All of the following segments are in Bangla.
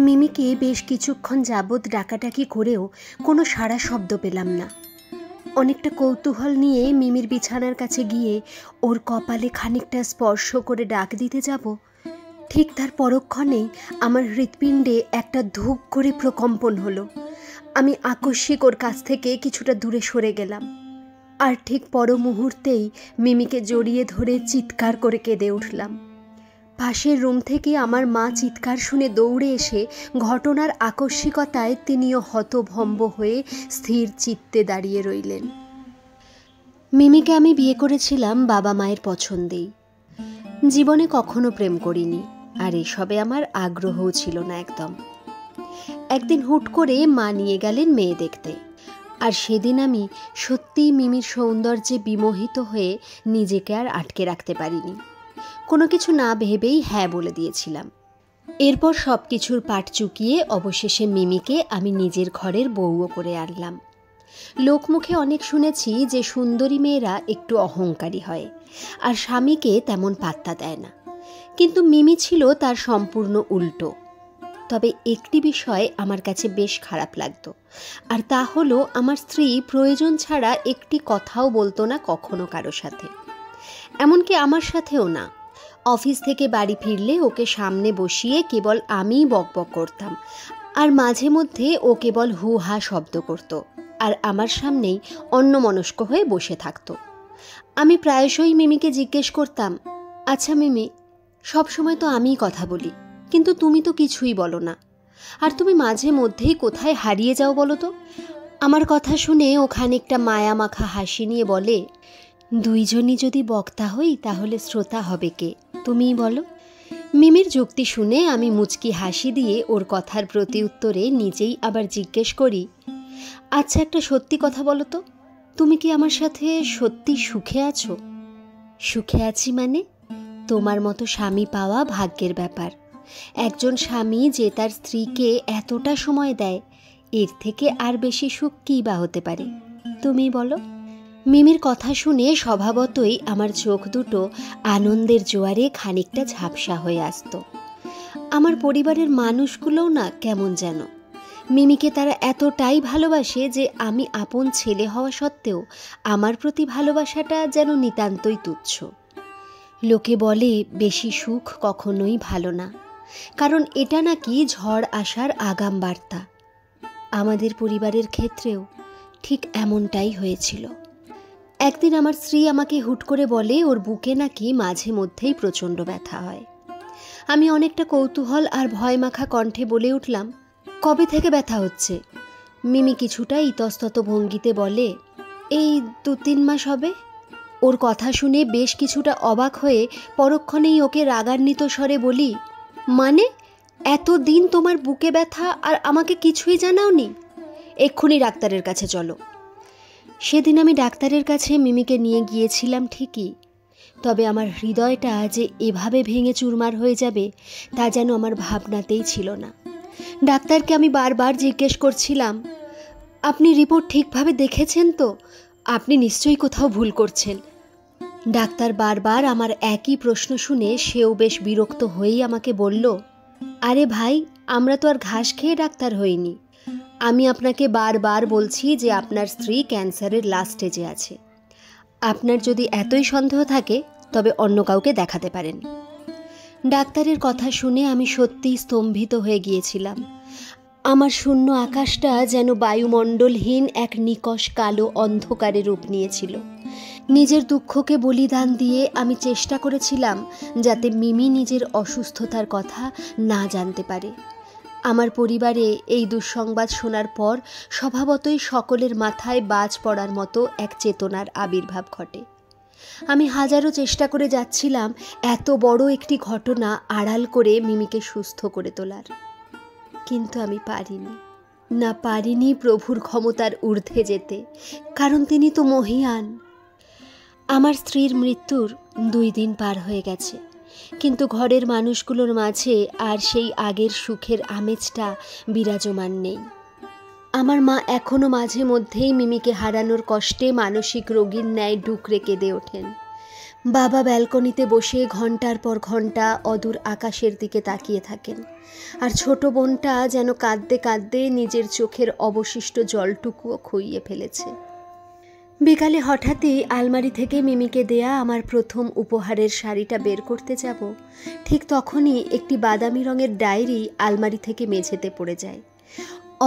মিমিকে বেশ কিছুক্ষণ যাবৎ ডাকাডাকি করেও কোনো সাড়া শব্দ পেলাম না। অনেকটা কৌতূহল নিয়ে মিমির বিছানার কাছে গিয়ে ওর কপালে খানিকটা স্পর্শ করে ডাক দিতে যাব, ঠিক তার পরক্ষণেই আমার হৃৎপিণ্ডে একটা ধুক করে প্রকম্পন হলো। আমি আকস্মিক ওর কাছ থেকে কিছুটা দূরে সরে গেলাম, আর ঠিক পর মুহূর্তেই মিমিকে জড়িয়ে ধরে চিৎকার করে কেঁদে উঠলাম। পাশের রুম থেকে আমার মা চিৎকার শুনে দৌড়ে এসে ঘটনার আকস্মিকতায় তিনিও হতভম্ব হয়ে স্থির চিত্তে দাঁড়িয়ে রইলেন। মিমিকে আমি বিয়ে করেছিলাম বাবা মায়ের পছন্দেই। জীবনে কখনো প্রেম করিনি, আর এসবে আমার আগ্রহও ছিল না একদম। একদিন হুট করে মা নিয়ে গেলেন মেয়ে দেখতে, আর সেদিন আমি সত্যিই মিমির সৌন্দর্যে বিমোহিত হয়ে নিজেকে আর আটকে রাখতে পারিনি। কোনো কিছু না ভেবেই হ্যাঁ বলে দিয়েছিলাম। এরপর সব কিছুর পাট চুকিয়ে অবশেষে মিমিকে আমি নিজের ঘরের বউও করে আনলাম। লোকমুখে অনেক শুনেছি যে সুন্দরী মেয়েরা একটু অহংকারী হয় আর স্বামীকে তেমন পাত্তা দেয় না, কিন্তু মিমি ছিল তার সম্পূর্ণ উল্টো। তবে একটি বিষয় আমার কাছে বেশ খারাপ লাগতো, আর তা হলো আমার স্ত্রী প্রয়োজন ছাড়া একটি কথাও বলতো না কখনো কারো সাথে, এমনকি আমার সাথেও না। অফিস থেকে বাড়ি ফিরলে ওকে সামনে বসিয়ে কেবল আমিই বকবক করতাম, আর মাঝে মধ্যে ও কেবল হু হা শব্দ করত আর আমার সামনেই অন্যমনস্ক হয়ে বসে থাকতো। আমি প্রায়শই মিমিকে জিজ্ঞেস করতাম, আচ্ছা মিমি, সবসময় তো আমিই কথা বলি, কিন্তু তুমি তো কিছুই বলো না, আর তুমি মাঝে মধ্যেই কোথায় হারিয়ে যাও বলো তো? আমার কথা শুনে ও খানিকটা মায়া মাখা হাসি নিয়ে বলে, দুইজনই যদি বক্তা হই তাহলে শ্রোতা হবে কে, তুমিই বলো। মিমির যুক্তি শুনে আমি মুচকি হাসি দিয়ে ওর কথার প্রতি উত্তরে নিজেই আবার জিজ্ঞেস করি, আচ্ছা একটা সত্যি কথা বলো তো, তুমি কি আমার সাথে সত্যি সুখে আছো? সুখে আছি মানে? তোমার মতো স্বামী পাওয়া ভাগ্যের ব্যাপার। একজন স্বামী যে তার স্ত্রীকে এতটা সময় দেয়, এর থেকে আর বেশি সুখ কী বা হতে পারে, তুমি বলো। মিমির কথা শুনে স্বভাবতই আমার চোখ দুটো আনন্দের জোয়ারে খানিকটা ঝাপসা হয়ে আসত। আমার পরিবারের মানুষগুলোও না কেমন যেন। মিমিকে তারা এতটাই ভালোবাসে যে আমি আপন ছেলে হওয়া সত্ত্বেও আমার প্রতি ভালোবাসাটা যেন নিতান্তই তুচ্ছ। লোকে বলে বেশি সুখ কখনোই ভালো না, কারণ এটা নাকি ঝড় আসার আগাম বার্তা। আমাদের পরিবারের ক্ষেত্রেও ঠিক এমনটাই হয়েছিল। একদিন আমার স্ত্রী আমাকে হুট করে বলে ওর বুকে নাকি মাঝে মধ্যেই প্রচণ্ড ব্যথা হয়। আমি অনেকটা কৌতূহল আর ভয় মাখা কণ্ঠে বলে উঠলাম, কবে থেকে ব্যথা হচ্ছে? মিমি কিছুটা ইতস্তত ভঙ্গিতে বলে, এই 2-3 মাস হবে। ওর কথা শুনে বেশ কিছুটা অবাক হয়ে পরক্ষণেই ওকে রাগান্বিত স্বরে বলি, মানে এতদিন তোমার বুকে ব্যথা আর আমাকে কিছুই জানাওনি? এক্ষুনি ডাক্তারের কাছে চলো। সেদিন আমি ডাক্তারের কাছে মিমিকে নিয়ে গিয়েছিলাম ঠিকই, তবে আমার হৃদয়টা যে এভাবে ভেঙে চুরমার হয়ে যাবে তা যেন আমার ভাবনাতেই ছিল না। ডাক্তারকে আমি বারবার জিজ্ঞেস করছিলাম, আপনি রিপোর্ট ঠিকভাবে দেখেছেন তো? আপনি নিশ্চয়ই কোথাও ভুল করছেন। ডাক্তার বারবার আমার একই প্রশ্ন শুনে সেও বেশ বিরক্ত হয়েই আমাকে বলল, আরে ভাই, আমরা তো আর ঘাস খেয়ে ডাক্তার হইনি। আমি আপনাকে বারবার বলছি যে আপনার স্ত্রী ক্যান্সারের লাস্ট স্টেজে আছে। আপনার যদি এতই সন্দেহ থাকে তবে অন্য কাউকে দেখাতে পারেন। ডাক্তারের কথা শুনে আমি সত্যিই স্তম্ভিত হয়ে গিয়েছিলাম। আমার শূন্য আকাশটা যেন বায়ুমণ্ডলহীন এক নিকষ কালো অন্ধকারে রূপ নিয়েছিল। নিজের দুঃখকে বলিদান দিয়ে আমি চেষ্টা করেছিলাম যাতে মিমি নিজের অসুস্থতার কথা না জানতে পারে। আমার পরিবারে এই দুঃসংবাদ শোনার পর স্বভাবতই সকলের মাথায় বাজ পড়ার মতো এক চেতনার আবির্ভাব ঘটে। আমি হাজারো চেষ্টা করে যাচ্ছিলাম এত বড় একটি ঘটনা আড়াল করে মিমিকে সুস্থ করে তোলার, কিন্তু আমি পারিনি প্রভুর ক্ষমতার ঊর্ধ্বে যেতে, কারণ তিনি তো মহীয়ান। আমার স্ত্রীর মৃত্যুর 2 দিন পার হয়ে গেছে, কিন্তু ঘরের মানুষগুলোর মাঝে আর সেই আগের সুখের আমেজটা বিরাজমান নেই। আমার মা এখনও মাঝে মধ্যেই মিমিকে হারানোর কষ্টে মানসিক রোগীর ন্যায় ডুকরে কেঁদে ওঠেন। বাবা ব্যালকনিতে বসে ঘন্টার পর ঘন্টা অদূর আকাশের দিকে তাকিয়ে থাকেন, আর ছোট বোনটা যেন কাঁদতে কাঁদতে নিজের চোখের অবশিষ্ট জলটুকুও খুইয়ে ফেলেছে। বিকালে হঠাৎই আলমারি থেকে মিমিকে দেয়া আমার প্রথম উপহারের শাড়িটা বের করতে যাব, ঠিক তখনই একটি বাদামি রঙের ডায়েরি আলমারি থেকে মেঝেতে পড়ে যায়।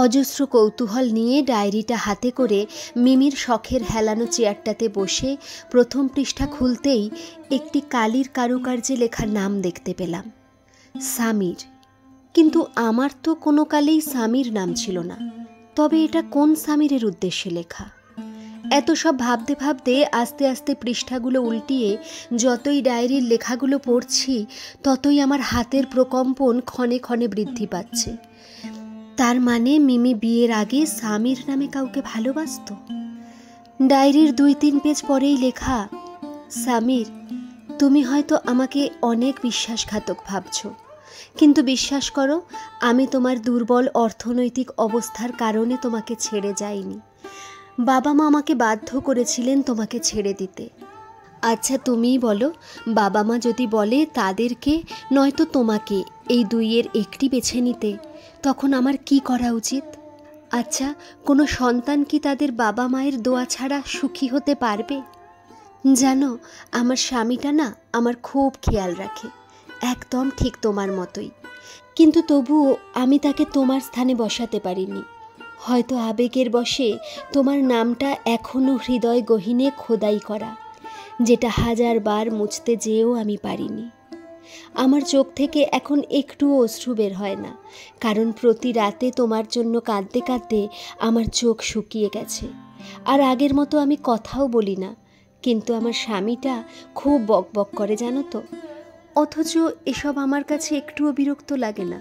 অজস্র কৌতূহল নিয়ে ডায়েরিটা হাতে করে মিমির শখের হেলানো চেয়ারটাতে বসে প্রথম পৃষ্ঠা খুলতেই একটি কালির কারুকার্যে লেখা নাম দেখতে পেলাম, সামির। কিন্তু আমার তো কোনো কালেই সামির নাম ছিল না। তবে এটা কোন সামিরের উদ্দেশ্যে লেখা? এত সব ভাবতে ভাবতে আস্তে আস্তে পৃষ্ঠাগুলো উল্টিয়ে যতই ডায়েরির লেখাগুলো পড়ছি, ততই আমার হাতের প্রকম্পন ক্ষণে ক্ষণে বৃদ্ধি পাচ্ছে। তার মানে মিমি বিয়ের আগে সামির নামে কাউকে ভালোবাসত। ডায়েরির 2-3 পেজ পরেই লেখা, সামির, তুমি হয়তো আমাকে অনেক বিশ্বাসঘাতক ভাবছ, কিন্তু বিশ্বাস করো, আমি তোমার দুর্বল অর্থনৈতিক অবস্থার কারণে তোমাকে ছেড়ে যাইনি। বাবা মা আমাকে বাধ্য করেছিলেন তোমাকে ছেড়ে দিতে। আচ্ছা তুমিই বলো, বাবা মা যদি বলে তাদেরকে নয়তো তোমাকে এই দুইয়ের একটি বেছে নিতে, তখন আমার কি করা উচিত? আচ্ছা, কোনো সন্তান কি তাদের বাবা মায়ের দোয়া ছাড়া সুখী হতে পারবে? জানো, আমার স্বামীটা না আমার খুব খেয়াল রাখে, একদম ঠিক তোমার মতোই। কিন্তু তবুও আমি তাকে তোমার স্থানে বসাতে পারিনি। হয়তো আবেগের বশে তোমার নামটা এখনও হৃদয় গহীনে খোদাই করা, যেটা 1000 বার মুছতে যেয়েও আমি পারিনি। আমার চোখ থেকে এখন একটুও অশ্রু বের হয় না, কারণ প্রতি রাতে তোমার জন্য কাঁদতে কাঁদতে আমার চোখ শুকিয়ে গেছে। আর আগের মতো আমি কথাও বলি না, কিন্তু আমার স্বামীটা খুব বকবক করে জানো তো। অথচ এসব আমার কাছে একটুও বিরক্ত লাগে না।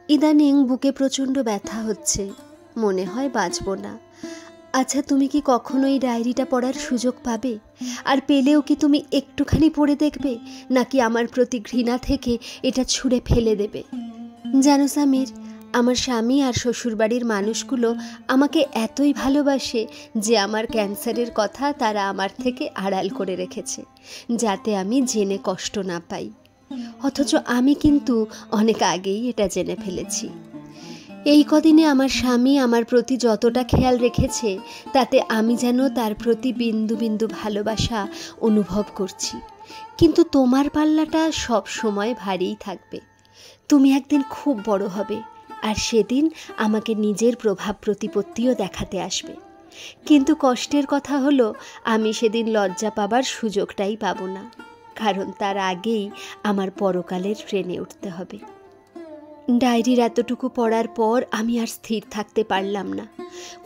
ইদানিং বুকে প্রচণ্ড ব্যথা হচ্ছে, মনে হয় বাঁচব না। আচ্ছা, তুমি কি কখনো এই ডায়েরিটা পড়ার সুযোগ পাবে? আর পেলেও কি তুমি একটুখানি পড়ে দেখবে, নাকি আমার প্রতি ঘৃণা থেকে এটা ছুঁড়ে ফেলে দেবে? জানো সামির, আমার স্বামী আর শ্বশুরবাড়ির মানুষগুলো আমাকে এতই ভালোবাসে যে আমার ক্যান্সারের কথা তারা আমার থেকে আড়াল করে রেখেছে, যাতে আমি জেনে কষ্ট না পাই। অথচ আমি কিন্তু অনেক আগেই এটা জেনে ফেলেছি। এই কদিনে আমার স্বামী আমার প্রতি যতটা খেয়াল রেখেছে, তাতে আমি যেন তার প্রতি বিন্দু বিন্দু ভালোবাসা অনুভব করছি। কিন্তু তোমার পাল্লাটা সব সময় ভারীই থাকবে। তুমি একদিন খুব বড় হবে, আর সেদিন আমাকে নিজের প্রভাব প্রতিপত্তিও দেখাতে আসবে। কিন্তু কষ্টের কথা হলো, আমি সেদিন লজ্জা পাবার সুযোগটাই পাবো না, কারণ তার আগেই আমার পরকালের ট্রেনে উঠতে হবে। ডায়েরির এতটুকু পড়ার পর আমি আর স্থির থাকতে পারলাম না।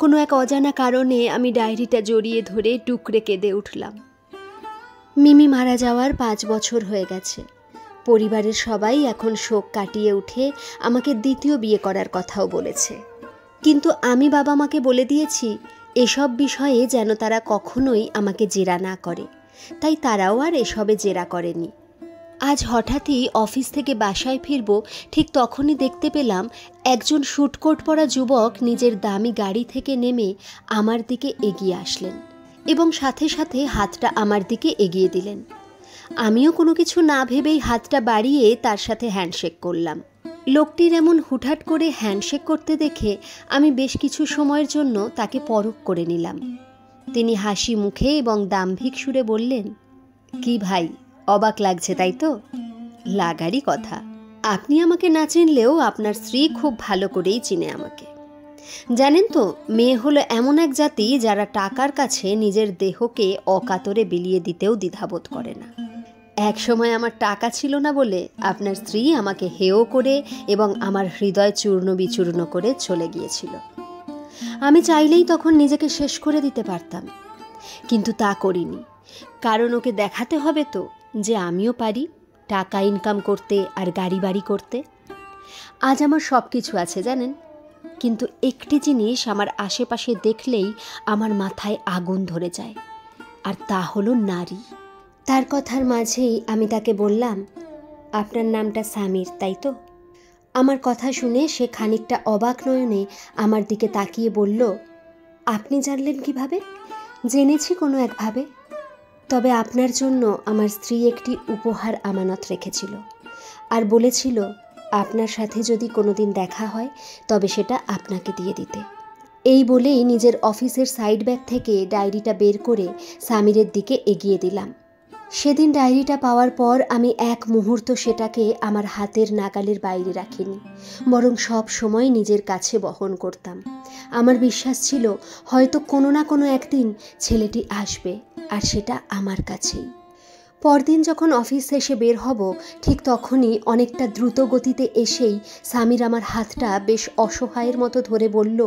কোনো এক অজানা কারণে আমি ডায়েরিটা জড়িয়ে ধরে টুকরে কেঁদে উঠলাম। মিমি মারা যাওয়ার 5 বছর হয়ে গেছে। পরিবারের সবাই এখন শোক কাটিয়ে উঠে আমাকে দ্বিতীয় বিয়ে করার কথাও বলেছে। কিন্তু আমি বাবা মাকে বলে দিয়েছি এসব বিষয়ে যেন তারা কখনোই আমাকে জেরা না করে, তাই তারাও আর এসবে জেরা করেনি। আজ হঠাৎই অফিস থেকে বাসায় ফিরব, ঠিক তখনই দেখতে পেলাম একজন শুটকোট পরা যুবক নিজের দামি গাড়ি থেকে নেমে আমার দিকে এগিয়ে আসলেন এবং সাথে সাথে হাতটা আমার দিকে এগিয়ে দিলেন। আমিও কোনো কিছু না ভেবেই হাতটা বাড়িয়ে তার সাথে হ্যান্ডশেক করলাম। লোকটির এমন হুটহাট করে হ্যান্ডশেক করতে দেখে আমি বেশ কিছু সময়ের জন্য তাকে পরখ করে নিলাম। তিনি হাসি মুখে এবং দাম্ভিক সুরে বললেন, কি ভাই, অবাক লাগছে তাই তো? লাগারই কথা। আপনি আমাকে না চিনলেও আপনার স্ত্রী খুব ভালো করেই চিনে আমাকে। জানেন তো, মেয়ে হলো এমন এক জাতি যারা টাকার কাছে নিজের দেহকে অকাতরে বিলিয়ে দিতেও দ্বিধাবোধ করে না। এক সময় আমার টাকা ছিল না বলে আপনার স্ত্রী আমাকে হেয় করে এবং আমার হৃদয় চূর্ণ বিচূর্ণ করে চলে গিয়েছিল। আমি চাইলেই তখন নিজেকে শেষ করে দিতে পারতাম, কিন্তু তা করিনি, কারণ ওকে দেখাতে হবে তো যে আমিও পারি টাকা ইনকাম করতে আর গাড়ি বাড়ি করতে। আজ আমার সব কিছু আছে জানেন, কিন্তু একটি জিনিস আমার আশেপাশে দেখলেই আমার মাথায় আগুন ধরে যায়, আর তা হলো নারী। তার কথার মাঝেই আমি তাকে বললাম, আপনার নামটা সামির তাই তো? আমার কথা শুনে সে খানিকটা অবাক নয়নে আমার দিকে তাকিয়ে বলল, আপনি জানলেন কিভাবে? জেনেছি কোনো একভাবে। তবে আপনার জন্য আমার স্ত্রী একটি উপহার আমানত রেখেছিল আর বলেছিল আপনার সাথে যদি কোনোদিন দেখা হয় তবে সেটা আপনাকে দিয়ে দিতে। এই বলেই নিজের অফিসের সাইড ব্যাগ থেকে ডায়েরিটা বের করে সামিরের দিকে এগিয়ে দিলাম। সেদিন ডায়েরিটা পাওয়ার পর আমি এক মুহূর্ত সেটাকে আমার হাতের নাগালের বাইরে রাখিনি, বরং সব সময় নিজের কাছে বহন করতাম। আমার বিশ্বাস ছিল হয়তো কোনো না কোনো একদিন ছেলেটি আসবে, আর সেটা আমার কাছেই। পরদিন যখন অফিস শেষে বের হব, ঠিক তখনই অনেকটা দ্রুত গতিতে এসেই সামির আমার হাতটা বেশ অসহায়ের মতো ধরে বলল,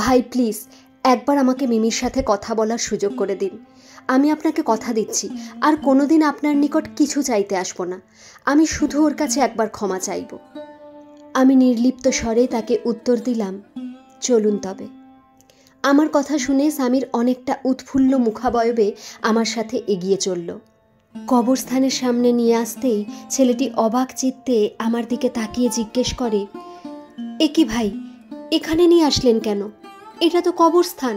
ভাই প্লিজ একবার আমাকে মিমির সাথে কথা বলার সুযোগ করে দিন। আমি আপনাকে কথা দিচ্ছি আর কোনোদিন আপনার নিকট কিছু চাইতে আসব না। আমি শুধু ওর কাছে একবার ক্ষমা চাইব। আমি নির্লিপ্ত স্বরে তাকে উত্তর দিলাম, চলুন তবে। আমার কথা শুনে সামির অনেকটা উৎফুল্ল মুখাবয়বে আমার সাথে এগিয়ে চলল। কবরস্থানের সামনে নিয়ে আসতেই ছেলেটি অবাক চিত্তে আমার দিকে তাকিয়ে জিজ্ঞেস করে, এ কি ভাই, এখানে নিয়ে আসলেন কেন? এটা তো কবরস্থান।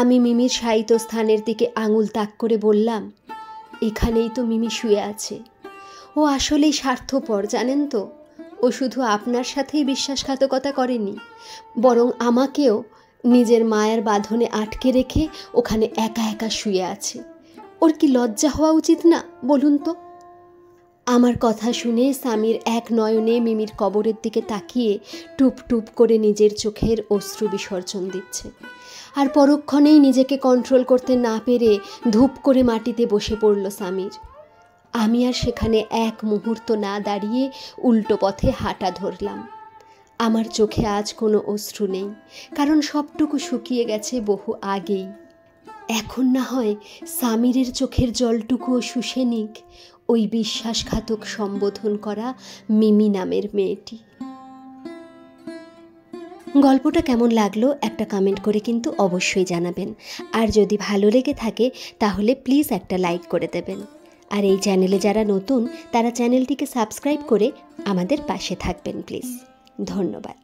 আমি মিমির শায়িত স্থানের দিকে আঙুল তাক করে বললাম, এখানেই তো মিমি শুয়ে আছে। ও আসলেই স্বার্থপর জানেন তো। ও শুধু আপনার সাথেই বিশ্বাসঘাতকতা করেনি, বরং আমাকেও নিজের মায়ের বাঁধনে আটকে রেখে ওখানে একা একা শুয়ে আছে। ওর কি লজ্জা হওয়া উচিত না বলুন তো? আমার কথা শুনে সামির এক নয়নে মিমির কবরের দিকে তাকিয়ে টুপ টুপ করে নিজের চোখের অশ্রু বিসর্জন দিচ্ছে। আর পরক্ষণেই নিজেকে কন্ট্রোল করতে না পেরে ধূপ করে মাটিতে বসে পড়ল সামির। আমি আর সেখানে এক মুহূর্ত না দাঁড়িয়ে উল্টো পথে হাঁটা ধরলাম। আমার চোখে আজ কোনো অশ্রু নেই, কারণ সবটুকু শুকিয়ে গেছে বহু আগেই। এখন না হয় সামিরের চোখের জলটুকুও শুষে নিক ওই বিশ্বাসঘাতক সম্বোধন করা মিমি নামের মেয়েটি। গল্পটা কেমন লাগলো একটা কমেন্ট করে কিন্তু অবশ্যই জানাবেন। আর যদি ভালো লেগে থাকে তাহলে প্লিজ একটা লাইক করে দেবেন। আর এই চ্যানেলে যারা নতুন তারা চ্যানেলটিকে সাবস্ক্রাইব করে আমাদের পাশে থাকবেন প্লিজ। ধন্যবাদ।